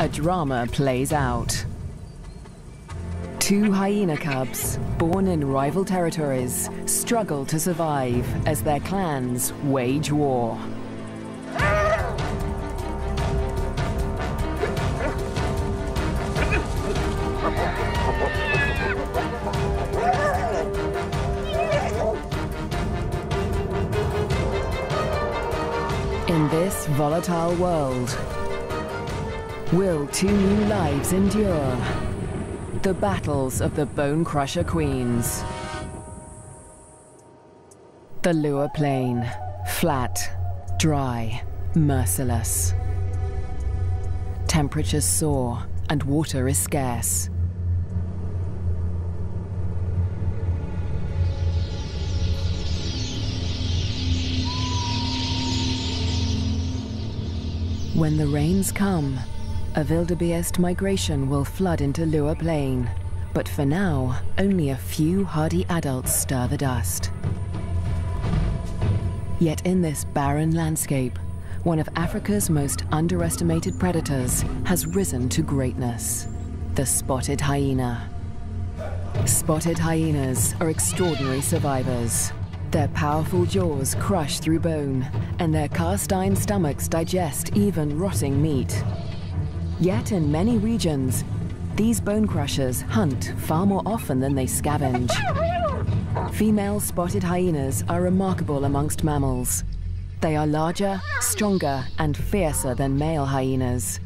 a drama plays out. Two hyena cubs, born in rival territories, struggle to survive as their clans wage war. In this volatile world, will two new lives endure? The battles of the Bone Crusher Queens. The Lua Plain, flat, dry, merciless. Temperatures soar and water is scarce. When the rains come, a wildebeest migration will flood into Lua Plain, but for now, only a few hardy adults stir the dust. Yet in this barren landscape, one of Africa's most underestimated predators has risen to greatness: the spotted hyena. Spotted hyenas are extraordinary survivors. Their powerful jaws crush through bone, and their cast-iron stomachs digest even rotting meat. Yet in many regions, these bone crushers hunt far more often than they scavenge. Female spotted hyenas are remarkable amongst mammals. They are larger, stronger, and fiercer than male hyenas.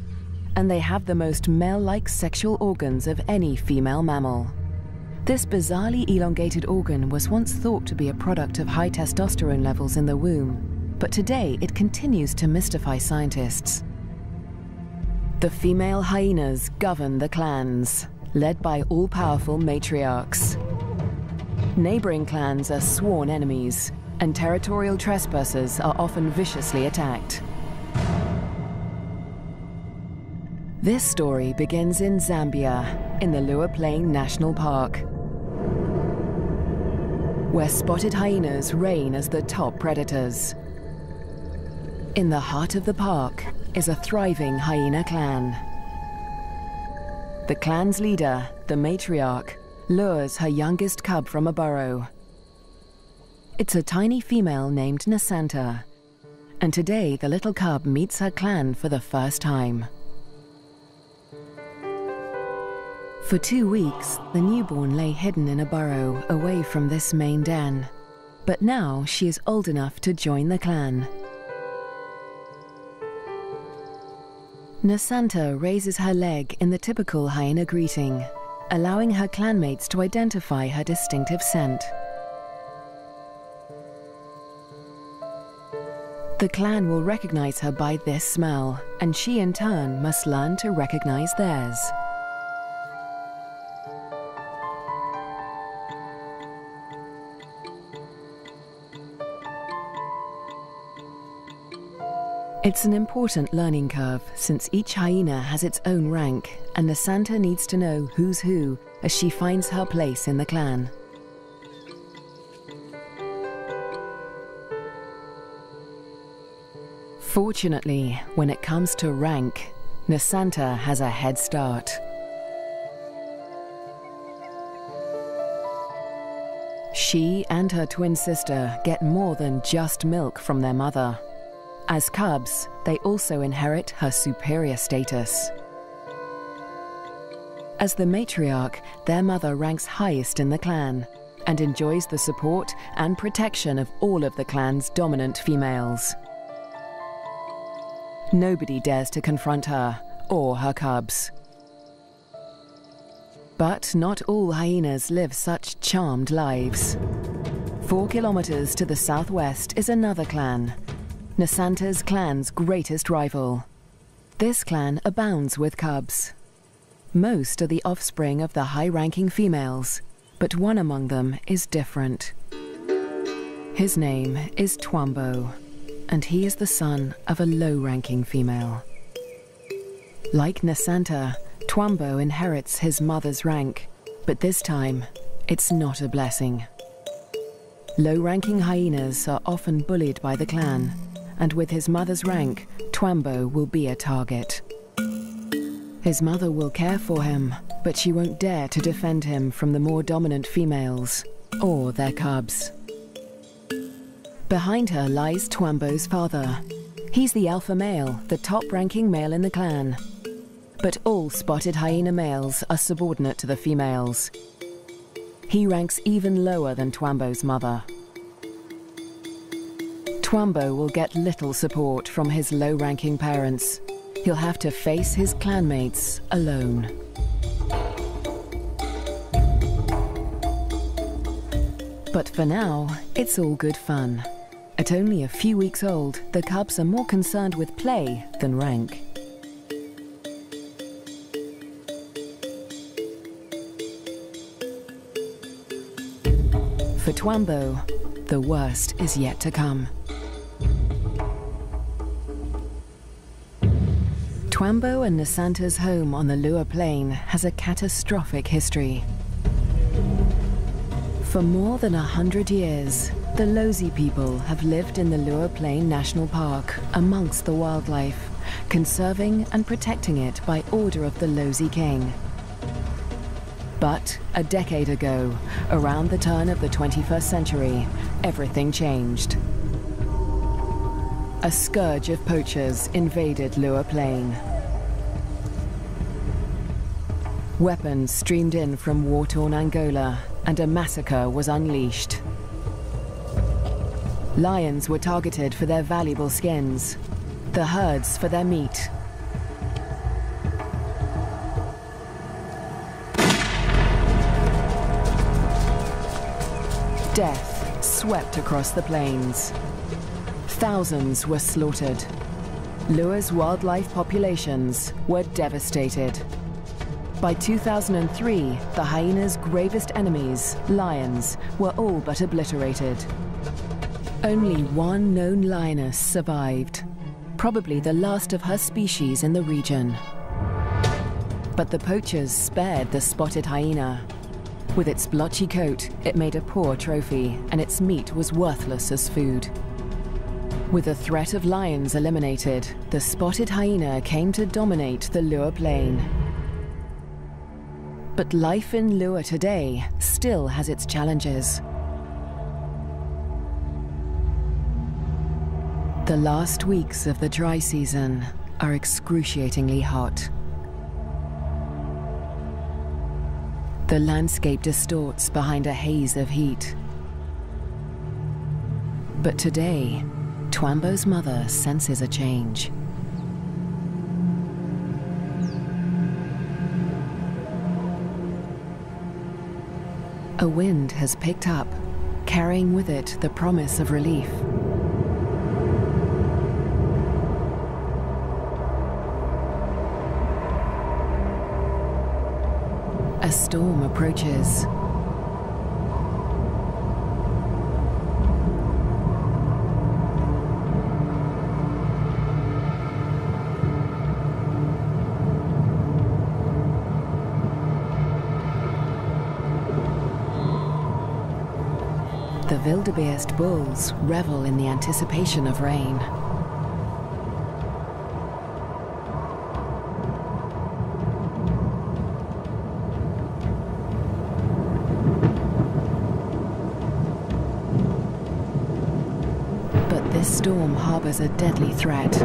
And they have the most male-like sexual organs of any female mammal. This bizarrely elongated organ was once thought to be a product of high testosterone levels in the womb, but today it continues to mystify scientists. The female hyenas govern the clans, led by all-powerful matriarchs. Neighboring clans are sworn enemies, and territorial trespassers are often viciously attacked. This story begins in Zambia, in the Lua Plain National Park, where spotted hyenas reign as the top predators. In the heart of the park is a thriving hyena clan. The clan's leader, the matriarch, lures her youngest cub from a burrow. It's a tiny female named Nasanta, and today the little cub meets her clan for the first time. For 2 weeks, the newborn lay hidden in a burrow away from this main den, but now she is old enough to join the clan. Nasanta raises her leg in the typical hyena greeting, allowing her clanmates to identify her distinctive scent. The clan will recognize her by this smell, and she in turn must learn to recognize theirs. It's an important learning curve, since each hyena has its own rank, and Nasanta needs to know who's who as she finds her place in the clan. Fortunately, when it comes to rank, Nasanta has a head start. She and her twin sister get more than just milk from their mother. As cubs, they also inherit her superior status. As the matriarch, their mother ranks highest in the clan and enjoys the support and protection of all of the clan's dominant females. Nobody dares to confront her or her cubs. But not all hyenas live such charmed lives. 4 kilometers to the southwest is another clan, Nasanta's clan's greatest rival. This clan abounds with cubs. Most are the offspring of the high-ranking females, but one among them is different. His name is Twambo, and he is the son of a low-ranking female. Like Nasanta, Twambo inherits his mother's rank, but this time, it's not a blessing. Low-ranking hyenas are often bullied by the clan, and with his mother's rank, Twambo will be a target. His mother will care for him, but she won't dare to defend him from the more dominant females or their cubs. Behind her lies Twambo's father. He's the alpha male, the top-ranking male in the clan. But all spotted hyena males are subordinate to the females. He ranks even lower than Twambo's mother. Twambo will get little support from his low-ranking parents. He'll have to face his clanmates alone. But for now, it's all good fun. At only a few weeks old, the cubs are more concerned with play than rank. For Twambo, the worst is yet to come. Twambo and Nasanta's home on the Lua Plain has a catastrophic history. For more than 100 years, the Lozi people have lived in the Lua Plain National Park amongst the wildlife, conserving and protecting it by order of the Lozi King. But a decade ago, around the turn of the 21st century, everything changed. A scourge of poachers invaded Lua Plain. Weapons streamed in from war-torn Angola, and a massacre was unleashed. Lions were targeted for their valuable skins, the herds for their meat. Death swept across the plains. Thousands were slaughtered. Lua's wildlife populations were devastated. By 2003, the hyena's gravest enemies, lions, were all but obliterated. Only one known lioness survived, probably the last of her species in the region. But the poachers spared the spotted hyena. With its blotchy coat, it made a poor trophy, and its meat was worthless as food. With the threat of lions eliminated, the spotted hyena came to dominate the Lua Plain. But life in Lua today still has its challenges. The last weeks of the dry season are excruciatingly hot. The landscape distorts behind a haze of heat. But today, Twambo's mother senses a change. A wind has picked up, carrying with it the promise of relief. A storm approaches. The wildebeest bulls revel in the anticipation of rain. But this storm harbors a deadly threat.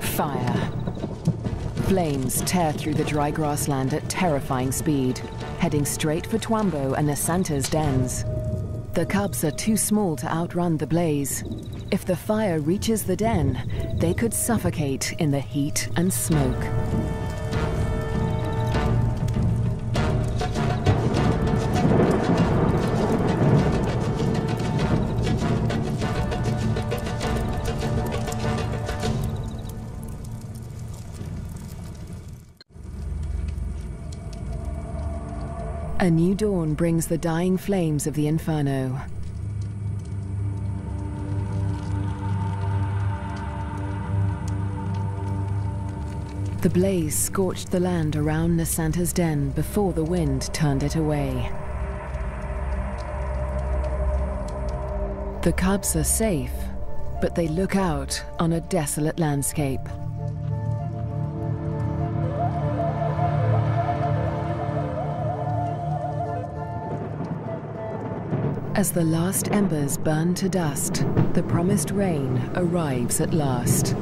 Fire. Flames tear through the dry grassland at terrifying speed, heading straight for Twambo and Nasanta's dens. The cubs are too small to outrun the blaze. If the fire reaches the den, they could suffocate in the heat and smoke. A new dawn brings the dying flames of the inferno. The blaze scorched the land around Nasanta's den before the wind turned it away. The cubs are safe, but they look out on a desolate landscape. As the last embers burn to dust, the promised rain arrives at last.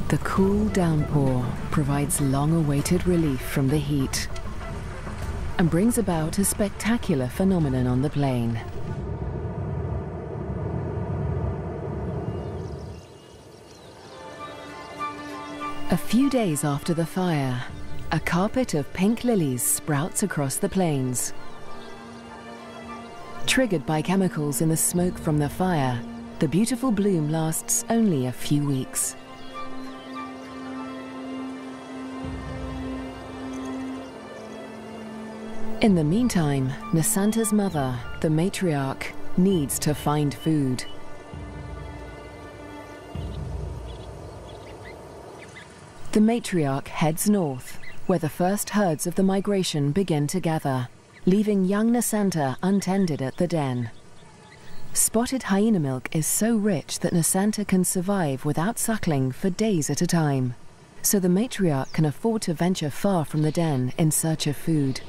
The cool downpour provides long-awaited relief from the heat and brings about a spectacular phenomenon on the plain. A few days after the fire, a carpet of pink lilies sprouts across the plains. Triggered by chemicals in the smoke from the fire, the beautiful bloom lasts only a few weeks. In the meantime, Nasanta's mother, the matriarch, needs to find food. The matriarch heads north, where the first herds of the migration begin to gather, leaving young Nasanta untended at the den. Spotted hyena milk is so rich that Nasanta can survive without suckling for days at a time, so the matriarch can afford to venture far from the den in search of food.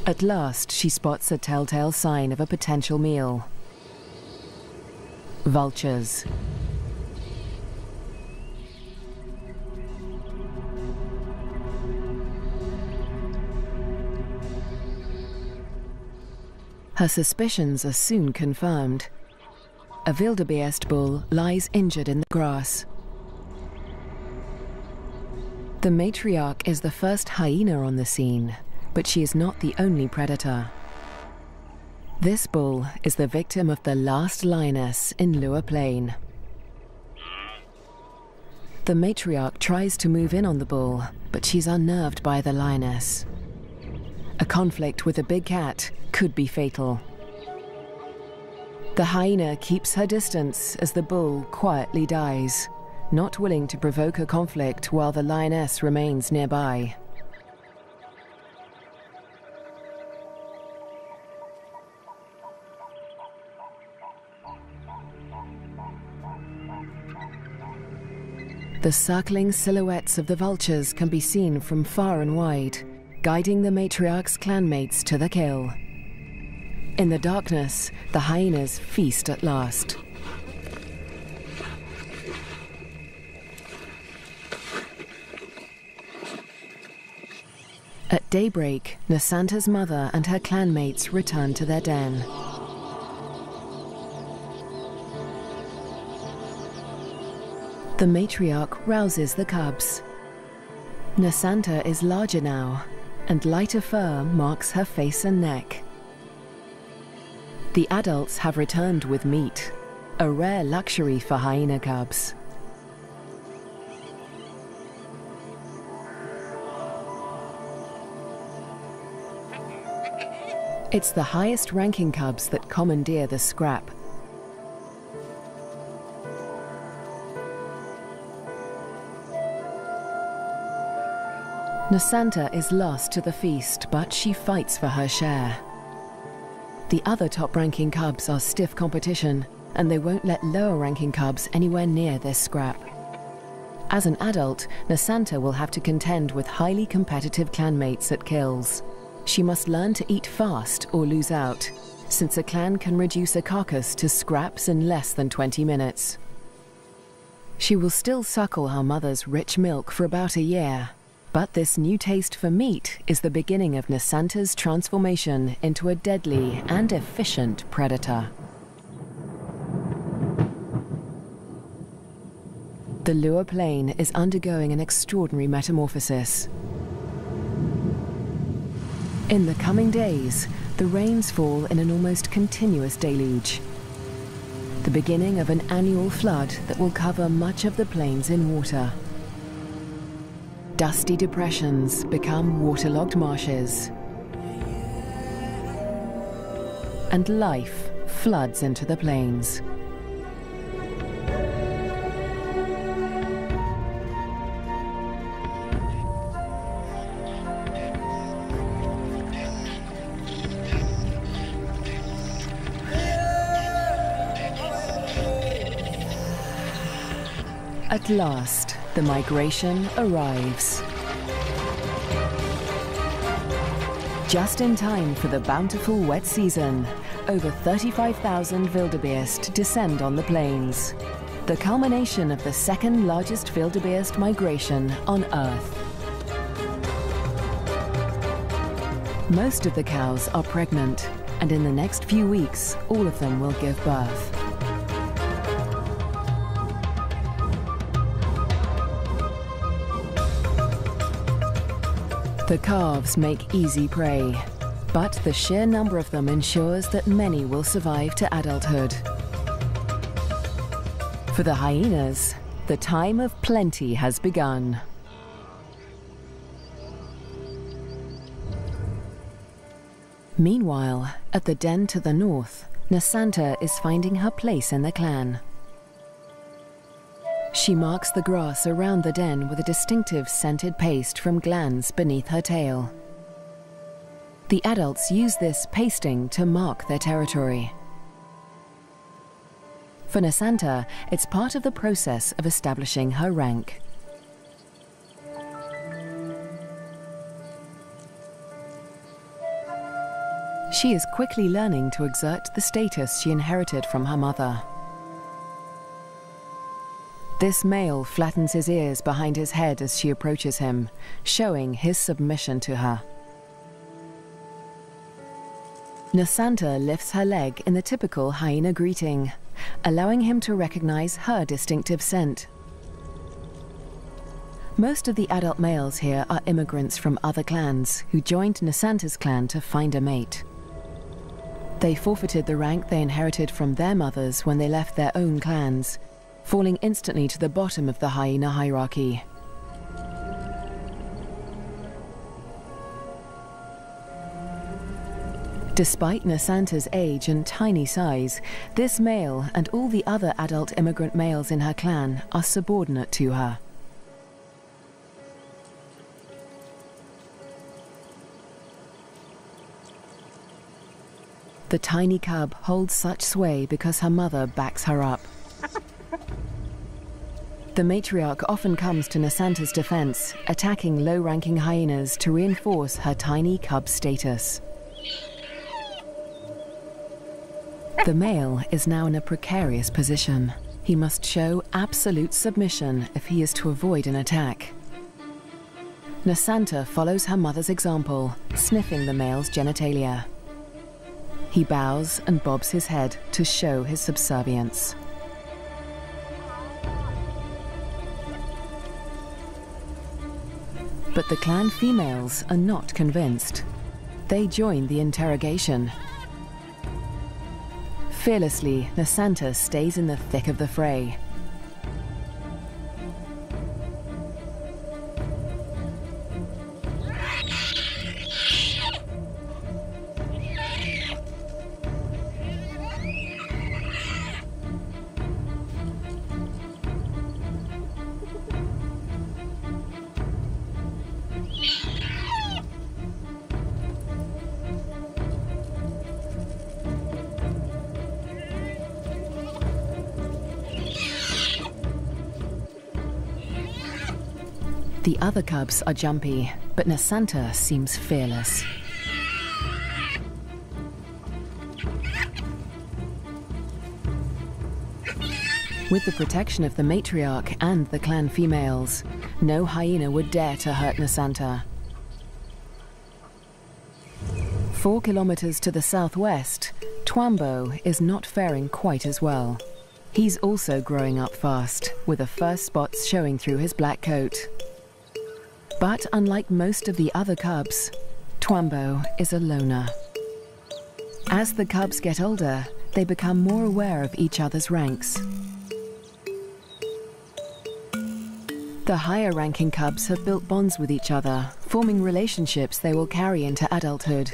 At last, she spots a telltale sign of a potential meal. Vultures. Her suspicions are soon confirmed. A wildebeest bull lies injured in the grass. The matriarch is the first hyena on the scene, but she is not the only predator. This bull is the victim of the last lioness in Lua Plain. The matriarch tries to move in on the bull, but she's unnerved by the lioness. A conflict with a big cat could be fatal. The hyena keeps her distance as the bull quietly dies, not willing to provoke a conflict while the lioness remains nearby. The circling silhouettes of the vultures can be seen from far and wide, guiding the matriarch's clanmates to the kill. In the darkness, the hyenas feast at last. At daybreak, Nasanta's mother and her clanmates return to their den. The matriarch rouses the cubs. Nasanta is larger now, and lighter fur marks her face and neck. The adults have returned with meat, a rare luxury for hyena cubs. It's the highest-ranking cubs that commandeer the scrap. Nasanta is lost to the feast, but she fights for her share. The other top-ranking cubs are stiff competition, and they won't let lower-ranking cubs anywhere near this scrap. As an adult, Nasanta will have to contend with highly competitive clanmates at kills. She must learn to eat fast or lose out, since a clan can reduce a carcass to scraps in less than 20 minutes. She will still suckle her mother's rich milk for about a year, but this new taste for meat is the beginning of Nasanta's transformation into a deadly and efficient predator. The Lua Plain is undergoing an extraordinary metamorphosis. In the coming days, the rains fall in an almost continuous deluge, the beginning of an annual flood that will cover much of the plains in water. Dusty depressions become waterlogged marshes. and life floods into the plains. At last, the migration arrives. Just in time for the bountiful wet season, over 35,000 wildebeest descend on the plains, the culmination of the second largest wildebeest migration on Earth. Most of the cows are pregnant, and in the next few weeks, all of them will give birth. The calves make easy prey, but the sheer number of them ensures that many will survive to adulthood. For the hyenas, the time of plenty has begun. Meanwhile, at the den to the north, Nasanta is finding her place in the clan. She marks the grass around the den with a distinctive scented paste from glands beneath her tail. The adults use this pasting to mark their territory. For Nasanta, it's part of the process of establishing her rank. She is quickly learning to exert the status she inherited from her mother. This male flattens his ears behind his head as she approaches him, showing his submission to her. Nasanta lifts her leg in the typical hyena greeting, allowing him to recognize her distinctive scent. Most of the adult males here are immigrants from other clans who joined Nasanta's clan to find a mate. They forfeited the rank they inherited from their mothers when they left their own clans, falling instantly to the bottom of the hyena hierarchy. Despite Nasanta's age and tiny size, this male and all the other adult immigrant males in her clan are subordinate to her. The tiny cub holds such sway because her mother backs her up. The matriarch often comes to Nasanta's defense, attacking low-ranking hyenas to reinforce her tiny cub status. The male is now in a precarious position. He must show absolute submission if he is to avoid an attack. Nasanta follows her mother's example, sniffing the male's genitalia. He bows and bobs his head to show his subservience. But the clan females are not convinced. They join the interrogation. Fearlessly, Nasanta stays in the thick of the fray. The other cubs are jumpy, but Nasanta seems fearless. With the protection of the matriarch and the clan females, no hyena would dare to hurt Nasanta. 4 kilometers to the southwest, Twambo is not faring quite as well. He's also growing up fast, with the first spots showing through his black coat. But unlike most of the other cubs, Twambo is a loner. As the cubs get older, they become more aware of each other's ranks. The higher-ranking cubs have built bonds with each other, forming relationships they will carry into adulthood.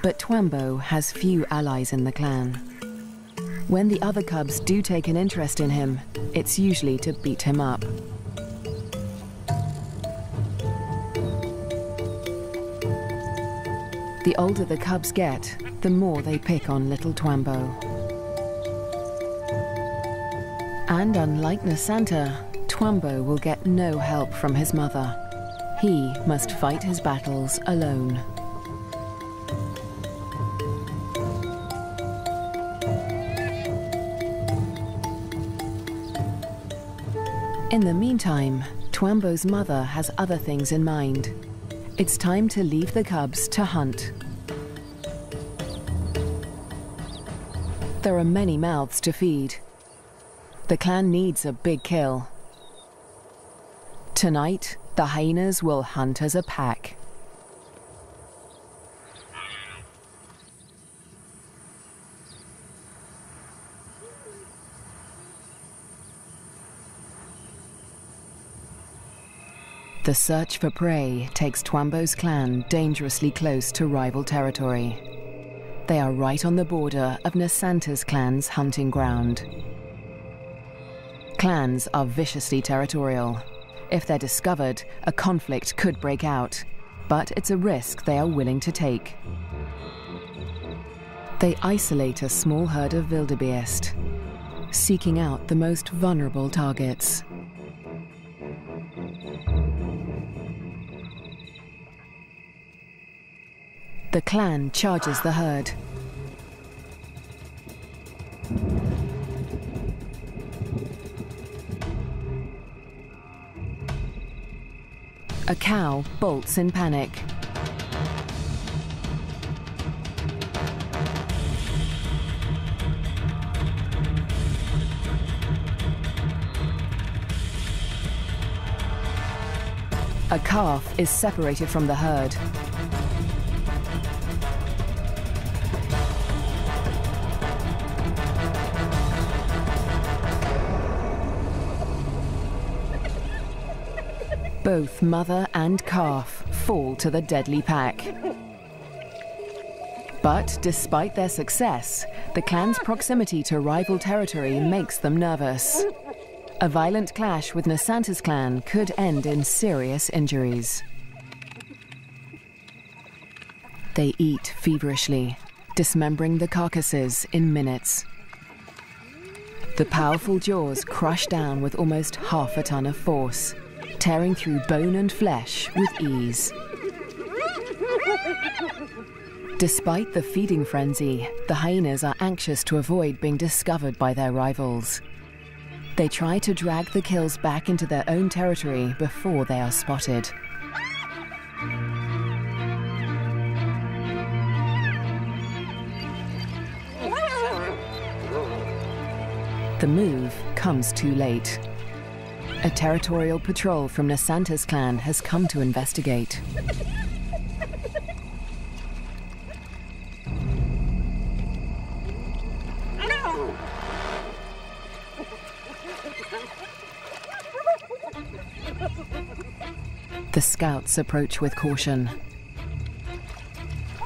But Twambo has few allies in the clan. When the other cubs do take an interest in him, it's usually to beat him up. The older the cubs get, the more they pick on little Twambo. And unlike Nasanta, Twambo will get no help from his mother. He must fight his battles alone. In the meantime, Twambo's mother has other things in mind. It's time to leave the cubs to hunt. There are many mouths to feed. The clan needs a big kill. Tonight, the hyenas will hunt as a pack. The search for prey takes Twambo's clan dangerously close to rival territory. They are right on the border of Nasanta's clan's hunting ground. Clans are viciously territorial. If they're discovered, a conflict could break out, but it's a risk they are willing to take. They isolate a small herd of wildebeest, seeking out the most vulnerable targets. The clan charges the herd. A cow bolts in panic. A calf is separated from the herd. Both mother and calf fall to the deadly pack. But despite their success, the clan's proximity to rival territory makes them nervous. A violent clash with Nasanta's clan could end in serious injuries. They eat feverishly, dismembering the carcasses in minutes. The powerful jaws crush down with almost half a ton of force, tearing through bone and flesh with ease. Despite the feeding frenzy, the hyenas are anxious to avoid being discovered by their rivals. They try to drag the kills back into their own territory before they are spotted. The move comes too late. A territorial patrol from Nasanta's clan has come to investigate. The scouts approach with caution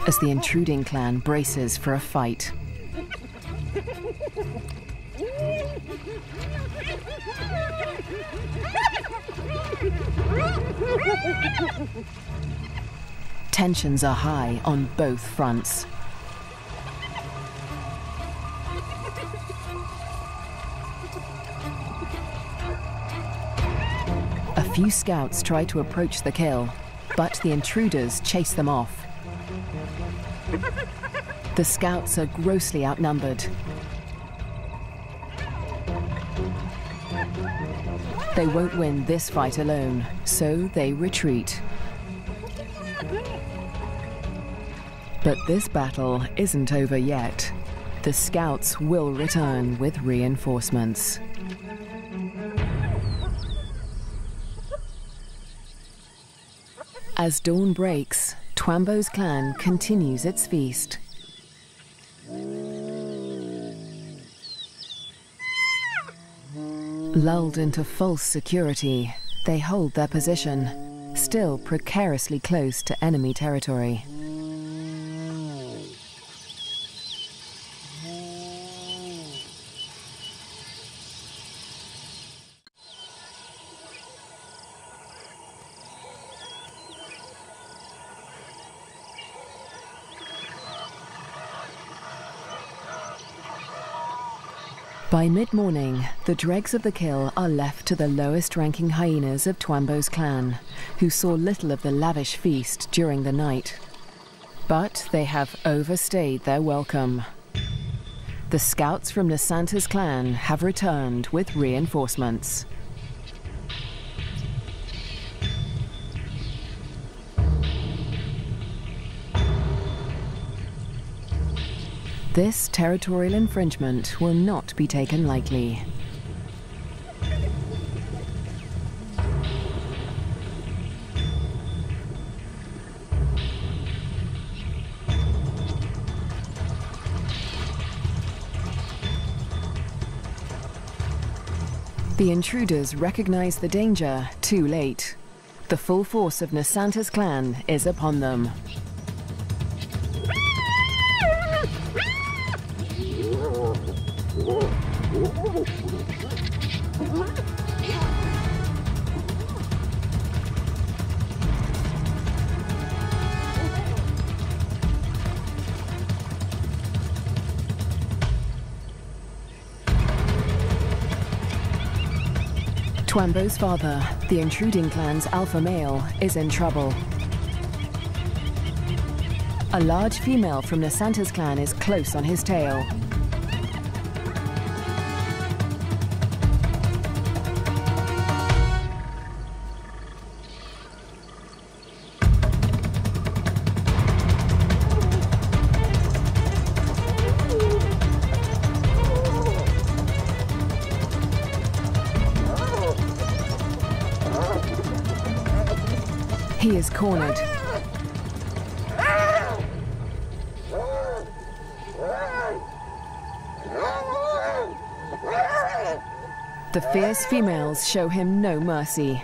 as the intruding clan braces for a fight. Tensions are high on both fronts. A few scouts try to approach the kill, but the intruders chase them off. The scouts are grossly outnumbered. They won't win this fight alone, so they retreat. But this battle isn't over yet. The scouts will return with reinforcements. As dawn breaks, Twambo's clan continues its feast. Lulled into false security, they hold their position, still precariously close to enemy territory. By mid-morning, the dregs of the kill are left to the lowest-ranking hyenas of Twambo's clan, who saw little of the lavish feast during the night. But they have overstayed their welcome. The scouts from Nasanta's clan have returned with reinforcements. This territorial infringement will not be taken lightly. The intruders recognize the danger too late. The full force of Nasanta's clan is upon them. Twambo's father, the intruding clan's alpha male, is in trouble. A large female from Nasanta's clan is close on his tail. He is cornered. The fierce females show him no mercy.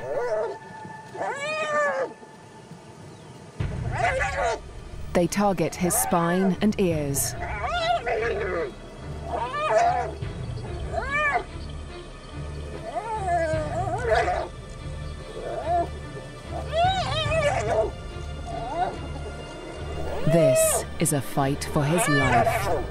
They target his spine and ears. This is a fight for his life.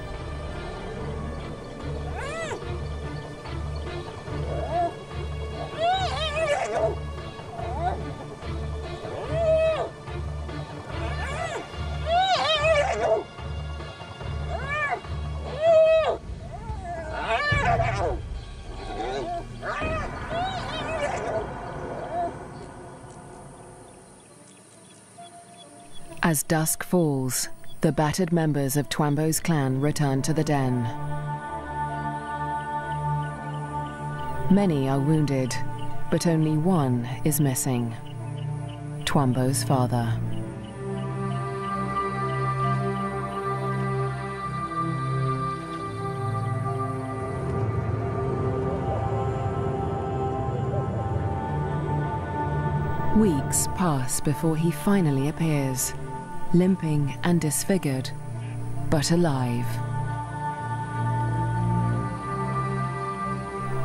As dusk falls, the battered members of Twambo's clan return to the den. Many are wounded, but only one is missing: Twambo's father. Weeks pass before he finally appears, limping and disfigured, but alive.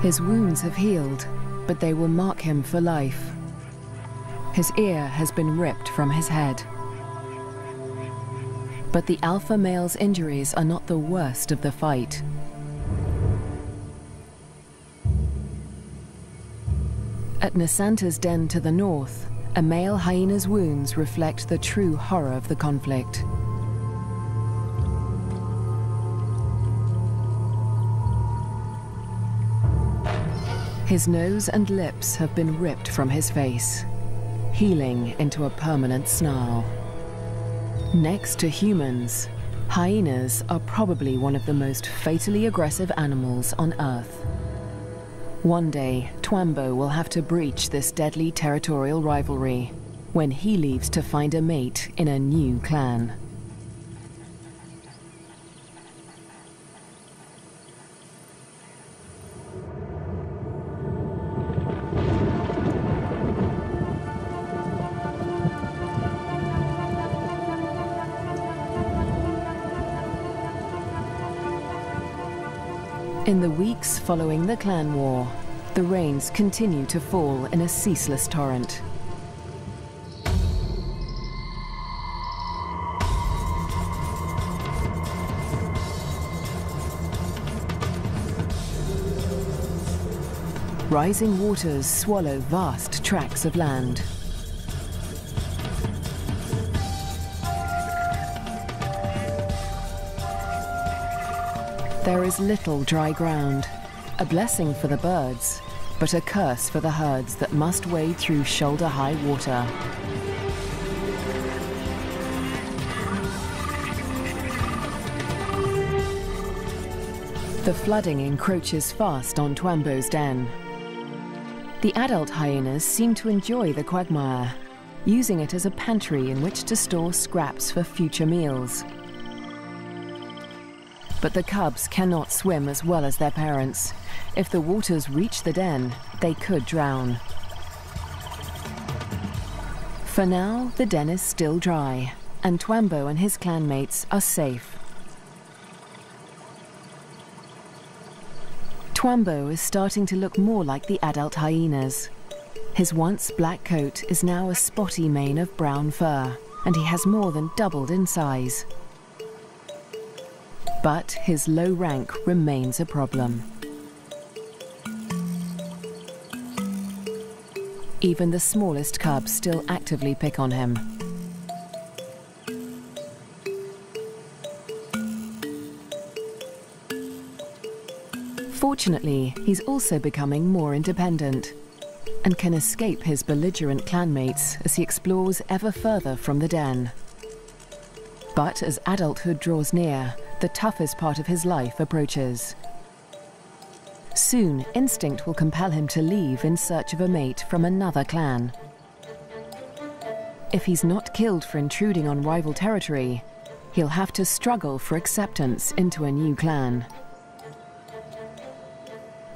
His wounds have healed, but they will mark him for life. His ear has been ripped from his head. But the alpha male's injuries are not the worst of the fight. At Nasanta's den to the north, a male hyena's wounds reflect the true horror of the conflict. His nose and lips have been ripped from his face, healing into a permanent snarl. Next to humans, hyenas are probably one of the most fatally aggressive animals on Earth. One day, Twambo will have to breach this deadly territorial rivalry when he leaves to find a mate in a new clan. In the weeks following the clan war, the rains continue to fall in a ceaseless torrent. Rising waters swallow vast tracts of land. There is little dry ground, a blessing for the birds, but a curse for the herds that must wade through shoulder-high water. The flooding encroaches fast on Twambo's den. The adult hyenas seem to enjoy the quagmire, using it as a pantry in which to store scraps for future meals. But the cubs cannot swim as well as their parents. If the waters reach the den, they could drown. For now, the den is still dry, and Twambo and his clanmates are safe. Twambo is starting to look more like the adult hyenas. His once black coat is now a spotty mane of brown fur, and he has more than doubled in size. But his low rank remains a problem. Even the smallest cubs still actively pick on him. Fortunately, he's also becoming more independent and can escape his belligerent clanmates as he explores ever further from the den. But as adulthood draws near, the toughest part of his life approaches. Soon, instinct will compel him to leave in search of a mate from another clan. If he's not killed for intruding on rival territory, he'll have to struggle for acceptance into a new clan.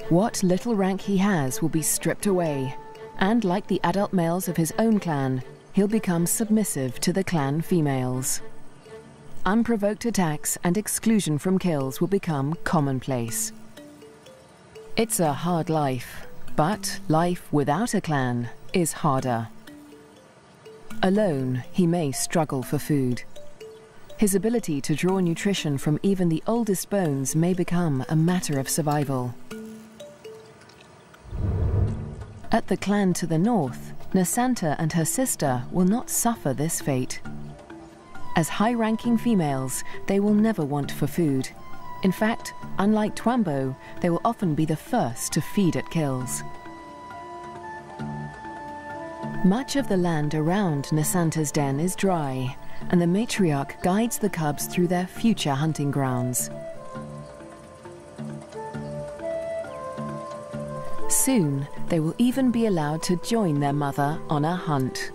What little rank he has will be stripped away, and like the adult males of his own clan, he'll become submissive to the clan females. Unprovoked attacks and exclusion from kills will become commonplace. It's a hard life, but life without a clan is harder. Alone, he may struggle for food. His ability to draw nutrition from even the oldest bones may become a matter of survival. At the clan to the north, Nasanta and her sister will not suffer this fate. As high-ranking females, they will never want for food. In fact, unlike Twambo, they will often be the first to feed at kills. Much of the land around Nasanta's den is dry, and the matriarch guides the cubs through their future hunting grounds. Soon, they will even be allowed to join their mother on a hunt.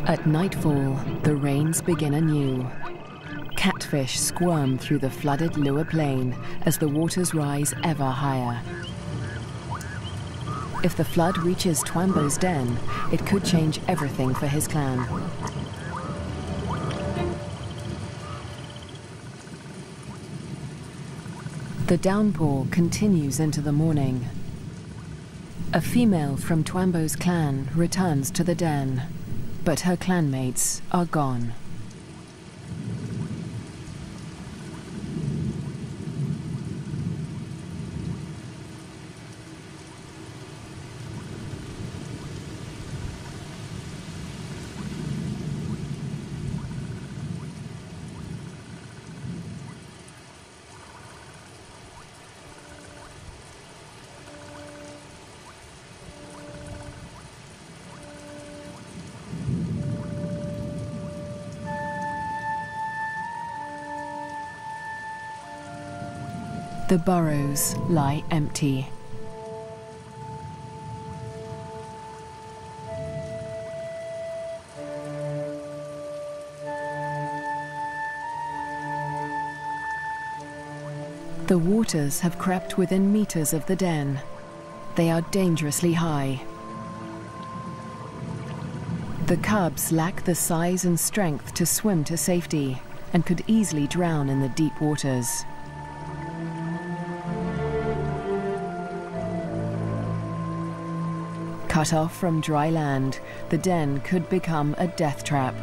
At nightfall, the rains begin anew. Catfish squirm through the flooded Lua Plain as the waters rise ever higher. If the flood reaches Twambo's den, it could change everything for his clan. The downpour continues into the morning. A female from Twambo's clan returns to the den, but her clanmates are gone. The burrows lie empty. The waters have crept within meters of the den. They are dangerously high. The cubs lack the size and strength to swim to safety and could easily drown in the deep waters. Cut off from dry land, the den could become a death trap.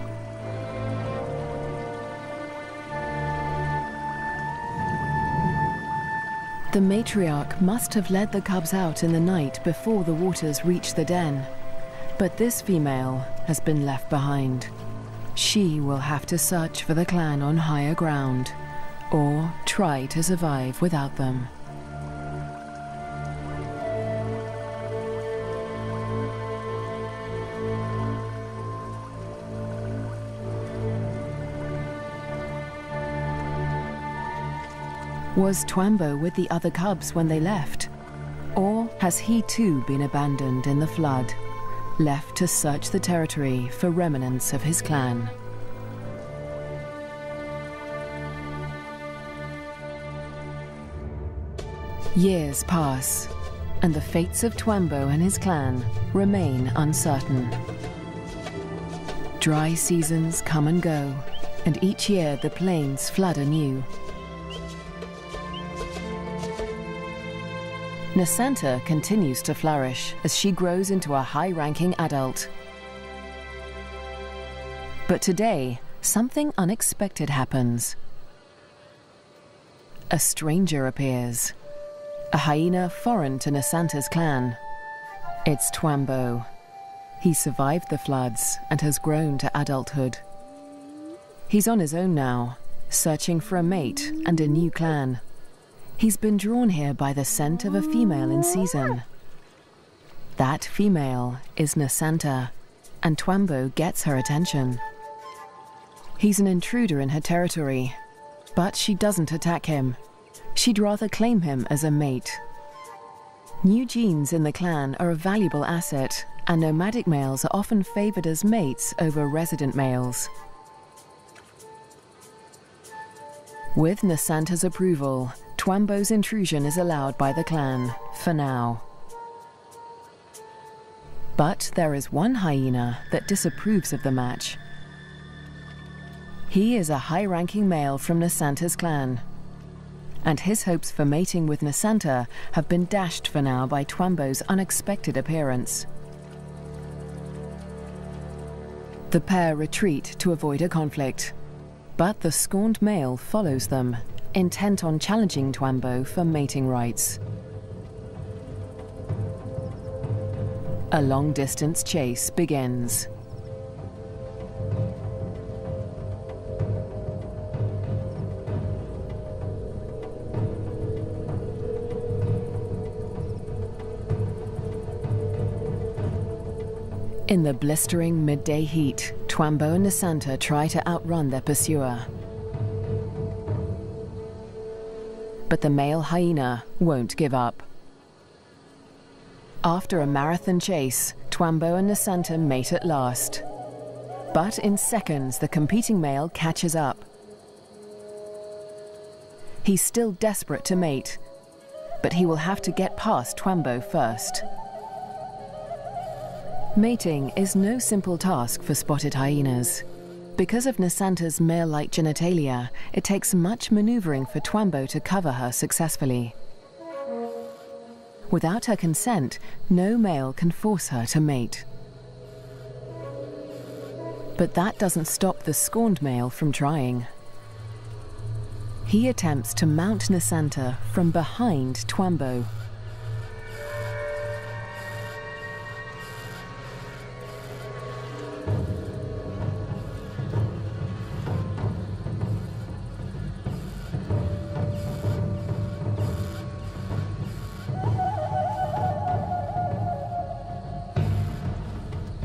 The matriarch must have led the cubs out in the night before the waters reached the den. But this female has been left behind. She will have to search for the clan on higher ground, or try to survive without them. Was Twambo with the other cubs when they left? Or has he too been abandoned in the flood, left to search the territory for remnants of his clan? Years pass, and the fates of Twambo and his clan remain uncertain. Dry seasons come and go, and each year the plains flood anew. Nasanta continues to flourish as she grows into a high-ranking adult. But today, something unexpected happens. A stranger appears, a hyena foreign to Nasanta's clan. It's Twambo. He survived the floods and has grown to adulthood. He's on his own now, searching for a mate and a new clan. He's been drawn here by the scent of a female in season. That female is Nasanta, and Twambo gets her attention. He's an intruder in her territory, but she doesn't attack him. She'd rather claim him as a mate. New genes in the clan are a valuable asset, and nomadic males are often favored as mates over resident males. With Nasanta's approval, Twambo's intrusion is allowed by the clan, for now. But there is one hyena that disapproves of the match. He is a high-ranking male from Nasanta's clan, and his hopes for mating with Nasanta have been dashed for now by Twambo's unexpected appearance. The pair retreat to avoid a conflict, but the scorned male follows them, intent on challenging Twambo for mating rights. A long-distance chase begins. In the blistering midday heat, Twambo and Nasanta try to outrun their pursuer. But the male hyena won't give up. After a marathon chase, Twambo and Nasanta mate at last. But in seconds, the competing male catches up. He's still desperate to mate, but he will have to get past Twambo first. Mating is no simple task for spotted hyenas. Because of Nasanta's male-like genitalia, it takes much maneuvering for Twambo to cover her successfully. Without her consent, no male can force her to mate. But that doesn't stop the scorned male from trying. He attempts to mount Nasanta from behind Twambo.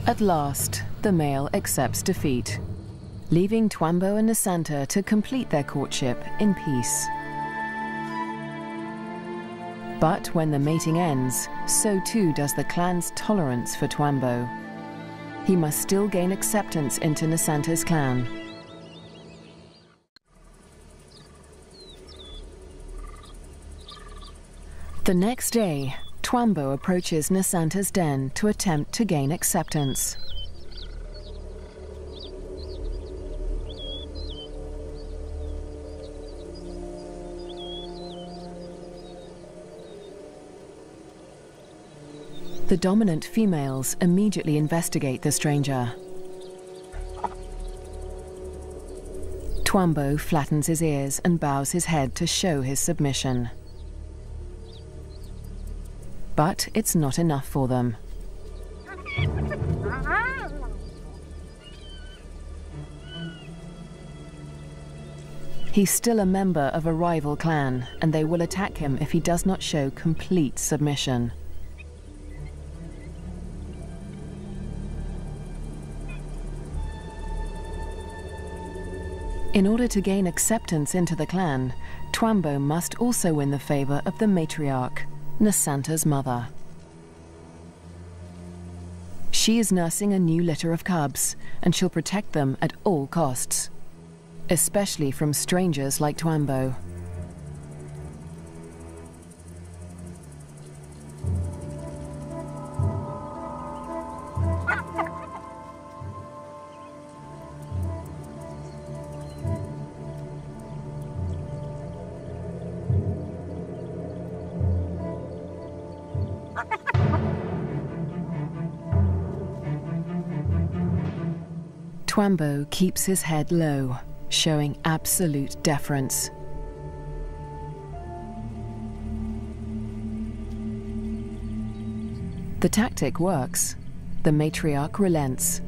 At last, the male accepts defeat, leaving Twambo and Nasanta to complete their courtship in peace. But when the mating ends, so too does the clan's tolerance for Twambo. He must still gain acceptance into Nasanta's clan. The next day, Twambo approaches Nasanta's den to attempt to gain acceptance. The dominant females immediately investigate the stranger. Twambo flattens his ears and bows his head to show his submission. But it's not enough for them. He's still a member of a rival clan, and they will attack him if he does not show complete submission. In order to gain acceptance into the clan, Twambo must also win the favor of the matriarch, Nasanta's mother. She is nursing a new litter of cubs, and she'll protect them at all costs, especially from strangers like Twambo. Twambo keeps his head low, showing absolute deference. The tactic works. The matriarch relents.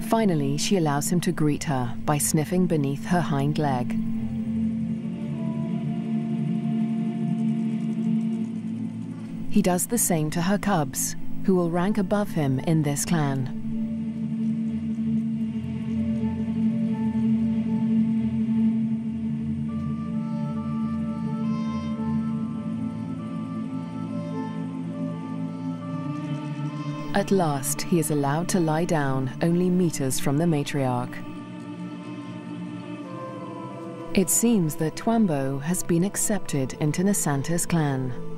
Finally, she allows him to greet her by sniffing beneath her hind leg. He does the same to her cubs, who will rank above him in this clan. At last, he is allowed to lie down only meters from the matriarch. It seems that Twambo has been accepted into Nasanta's clan.